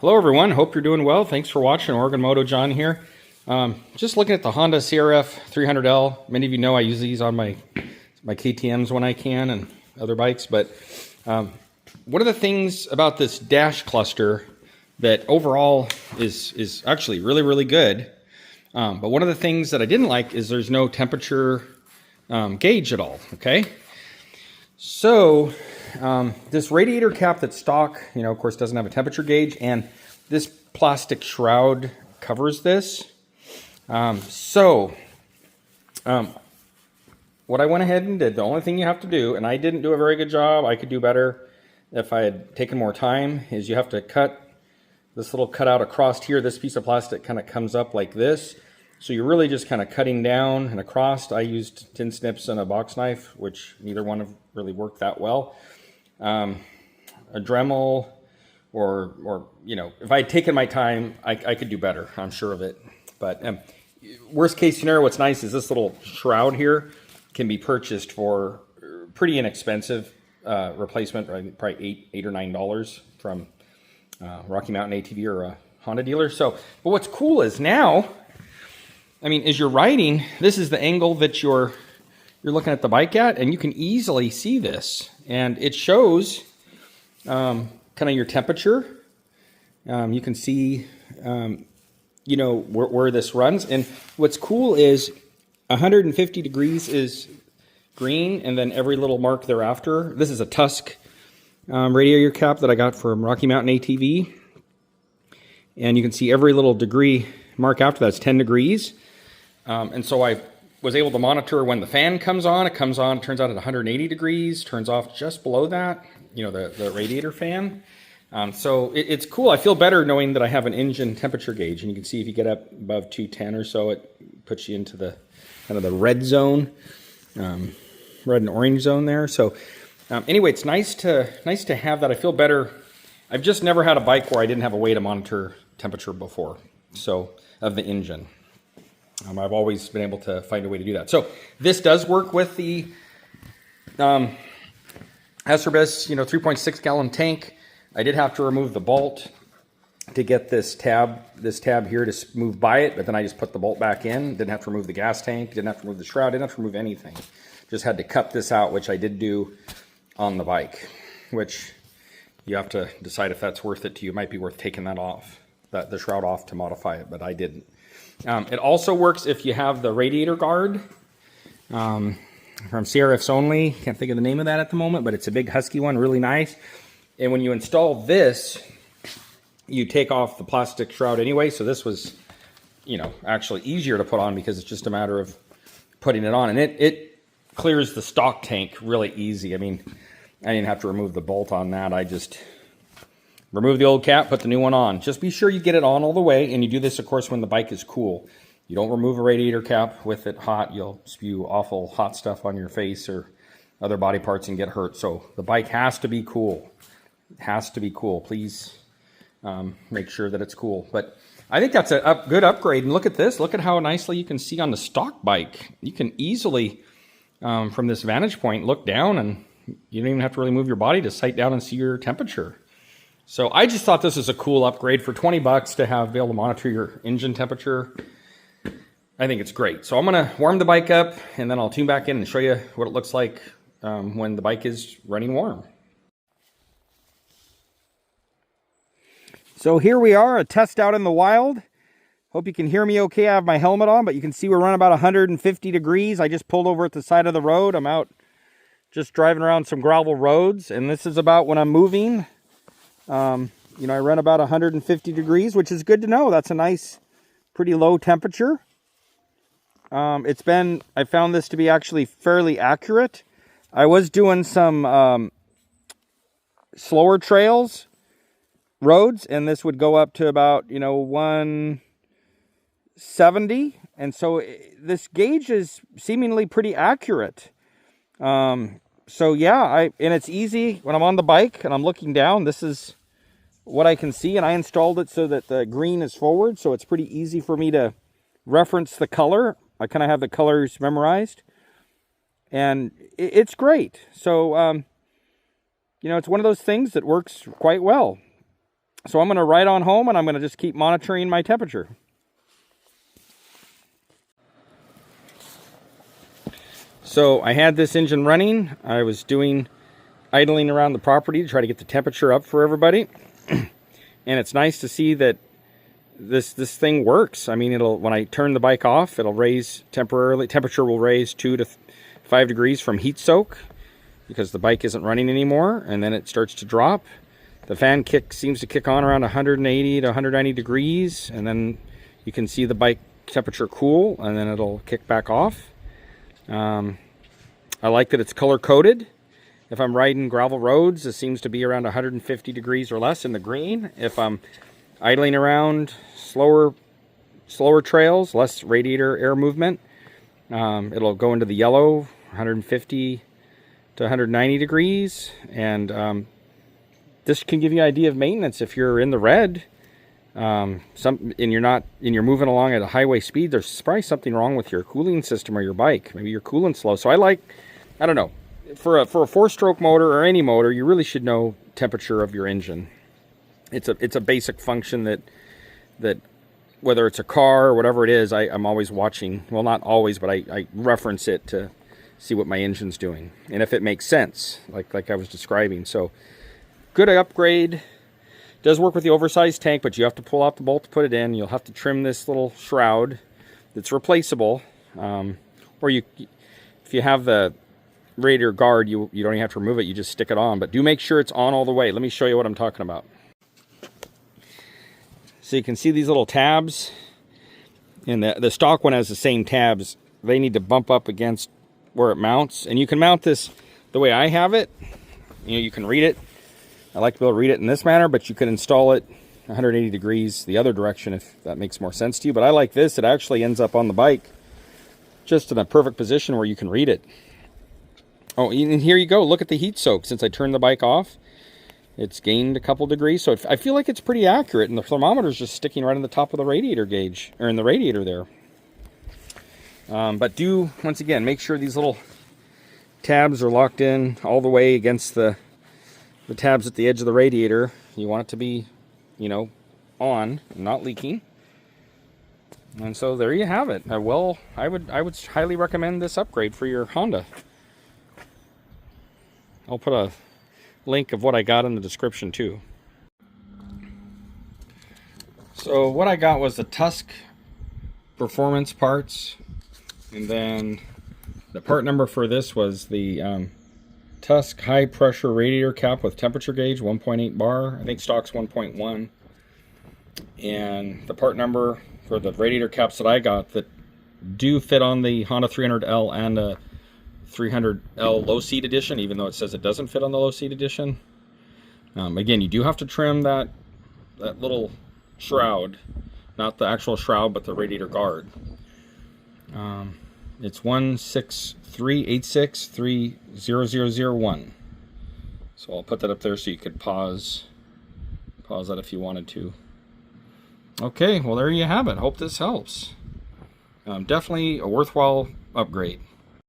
Hello everyone, hope you're doing well. Thanks for watching. Oregon Moto John here. Just looking at the Honda CRF 300L. Many of you know I use these on my KTMs when I can and other bikes, but one of the things about this dash cluster that overall is actually really good, but one of the things that I didn't like is there's no temperature gauge at all, okay? So this radiator cap that's stock, of course doesn't have a temperature gauge, and this plastic shroud covers this. What I went ahead and did, the only thing you have to do, and I didn't do a very good job, I could do better if I had taken more time, is you have to cut this little cutout across here. This piece of plastic kind of comes up like this. So you're really just kind of cutting down and across. I used tin snips and a box knife, which neither one have really worked that well. A Dremel, or if I had taken my time, I could do better, I'm sure of it. But worst case scenario, what's nice is this little shroud here can be purchased for pretty inexpensive replacement, probably $8 or $9 from Rocky Mountain ATV or a Honda dealer. So, but what's cool is now, as you're riding, this is the angle that you're looking at the bike at, and you can easily see this. And it shows kind of your temperature. You can see, where this runs. And what's cool is 150 degrees is green, and then every little mark thereafter. This is a Tusk radiator cap that I got from Rocky Mountain ATV. And you can see every little degree mark after that's 10 degrees. And so I was able to monitor when the fan comes on. It comes on, turns out at 180 degrees, turns off just below that, the radiator fan. So it's cool. I feel better knowing that I have an engine temperature gauge. And you can see if you get up above 210 or so, it puts you into the kind of the red zone, red and orange zone there. So anyway, it's nice to have that. I feel better. I've just never had a bike where I didn't have a way to monitor temperature before, so of the engine. I've always been able to find a way to do that. So this does work with the Acerbis, 3.6 gallon tank. I did have to remove the bolt to get this tab here to move by it, but then I just put the bolt back in. Didn't have to remove the gas tank, didn't have to remove the shroud, didn't have to remove anything. Just had to cut this out, which I did do on the bike, which you have to decide if that's worth it to you. It might be worth taking that off, the shroud off to modify it, but I didn't. It also works if you have the radiator guard from CRF's only. Can't think of the name of that at the moment, but it's a big husky one, really nice. And when you install this, you take off the plastic shroud anyway. So this was, actually easier to put on because it's just a matter of putting it on. And it clears the stock tank really easy. I didn't have to remove the bolt on that. I just remove the old cap, put the new one on. Just be sure you get it on all the way, and you do this, of course, when the bike is cool. You don't remove a radiator cap with it hot. You'll spew awful hot stuff on your face or other body parts and get hurt. So the bike has to be cool. It has to be cool. Please make sure that it's cool. But I think that's a good upgrade. And look at this. Look at how nicely you can see on the stock bike. You can easily, from this vantage point, look down, and you don't even have to really move your body to sight down and see your temperature. So I just thought this was a cool upgrade for 20 bucks to be able to monitor your engine temperature. I think it's great. So I'm going to warm the bike up, and then I'll tune back in and show you what it looks like when the bike is running warm. So here we are, a test out in the wild. Hope you can hear me okay. I have my helmet on, but you can see we're running about 150 degrees. I just pulled over at the side of the road. I'm out just driving around some gravel roads, and this is about when I'm moving. I run about 150 degrees, which is good to know. That's a nice, pretty low temperature. I found this to be actually fairly accurate. I was doing some slower trails, roads, and this would go up to about, 170. And so this gauge is seemingly pretty accurate. So yeah, and it's easy when I'm on the bike and I'm looking down. This is what I can see, and I installed it so that the green is forward, so it's pretty easy for me to reference the color. I kind of have the colors memorized, and it's great. So, it's one of those things that works quite well. So I'm going to ride on home, and I'm going to just keep monitoring my temperature. So I had this engine running. I was doing idling around the property to try to get the temperature up for everybody. And it's nice to see that this thing works. I mean, when I turn the bike off, it'll raise temporarily. Temperature will raise 2 to 5 degrees from heat soak because the bike isn't running anymore, and then it starts to drop. The fan seems to kick on around 180 to 190 degrees, and then you can see the bike temperature cool, and then it'll kick back off. I like that it's color coded. If I'm riding gravel roads, it seems to be around 150 degrees or less in the green. If I'm idling around slower trails, less radiator air movement, it'll go into the yellow, 150 to 190 degrees. And this can give you an idea of maintenance. If you're in the red, and you're moving along at a highway speed, there's probably something wrong with your cooling system or your bike. Maybe you're cooling slow. So I don't know. For a 4-stroke motor or any motor, you really should know temperature of your engine. It's a basic function that whether it's a car or whatever it is, I'm always watching. Well, not always, but I reference it to see what my engine's doing and if it makes sense, like I was describing. So good upgrade. Does work with the oversized tank, but you have to pull out the bolt to put it in. You'll have to trim this little shroud that's replaceable, or if you have the radiator guard, you don't even have to remove it. You just stick it on, but do make sure it's on all the way. Let me show you what I'm talking about. So you can see these little tabs, and the stock one has the same tabs. They need to bump up against where it mounts, and you can mount this the way I have it. You can read it. I like to be able to read it in this manner, but you can install it 180 degrees the other direction if that makes more sense to you. But I like this. It actually ends up on the bike just in a perfect position where you can read it. Oh, and here you go. Look at the heat soak. Since I turned the bike off, it's gained a couple degrees. So I feel like it's pretty accurate, and the thermometer is just sticking right on the top of the radiator gauge, or in the radiator there. But once again, make sure these little tabs are locked in all the way against the tabs at the edge of the radiator. You want it to be, on and not leaking. And so there you have it. I would highly recommend this upgrade for your Honda. I'll put a link of what I got in the description too. So what I got was the Tusk performance parts, and then the part number for this was the Tusk high pressure radiator cap with temperature gauge, 1.8 bar. I think stock's 1.1. And the part number for the radiator caps that I got that do fit on the Honda 300L and the 300L low seat edition, even though it says it doesn't fit on the low seat edition. Again, you do have to trim that little shroud, not the actual shroud, but the radiator guard. It's 16386300001. So I'll put that up there so you could pause that if you wanted to. Okay, well there you have it. Hope this helps. Definitely a worthwhile upgrade.